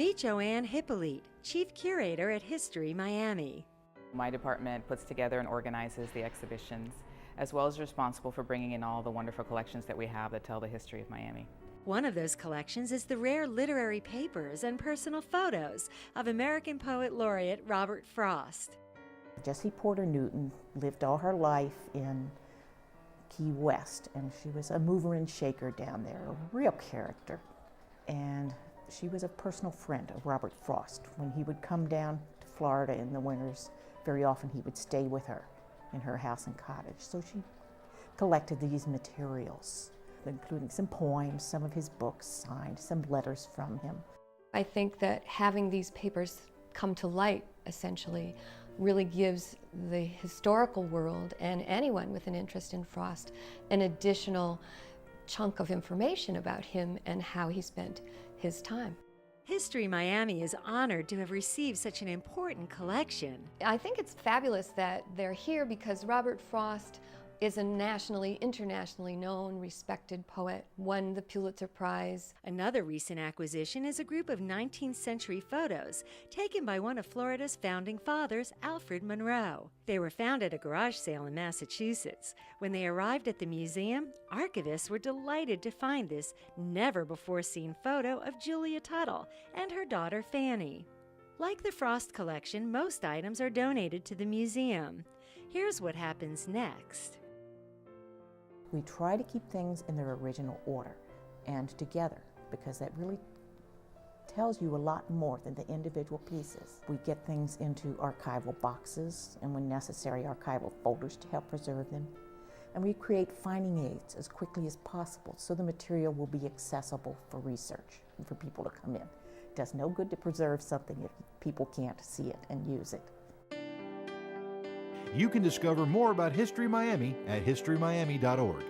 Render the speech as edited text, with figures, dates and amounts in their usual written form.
Meet Joanne Hippolyte, Chief Curator at History Miami. My department puts together and organizes the exhibitions, as well as responsible for bringing in all the wonderful collections that we have that tell the history of Miami. One of those collections is the rare literary papers and personal photos of American Poet Laureate Robert Frost. Jessie Porter Newton lived all her life in Key West, and she was a mover and shaker down there, a real character. And she was a personal friend of Robert Frost. When he would come down to Florida in the winters, very often he would stay with her in her house and cottage. So she collected these materials, including some poems, some of his books signed, some letters from him. I think that having these papers come to light, essentially, really gives the historical world and anyone with an interest in Frost an additional chunk of information about him and how he spent his time. History Miami is honored to have received such an important collection. I think it's fabulous that they're here because Robert Frost is a nationally, internationally known, respected poet, won the Pulitzer Prize. Another recent acquisition is a group of 19th century photos taken by one of Florida's founding fathers, Alfred Monroe. They were found at a garage sale in Massachusetts. When they arrived at the museum, archivists were delighted to find this never-before-seen photo of Julia Tuttle and her daughter Fanny. Like the Frost collection, most items are donated to the museum. Here's what happens next. We try to keep things in their original order and together, because that really tells you a lot more than the individual pieces. We get things into archival boxes and, when necessary, archival folders to help preserve them. And we create finding aids as quickly as possible so the material will be accessible for research and for people to come in. It does no good to preserve something if people can't see it and use it. You can discover more about History Miami at HistoryMiami.org.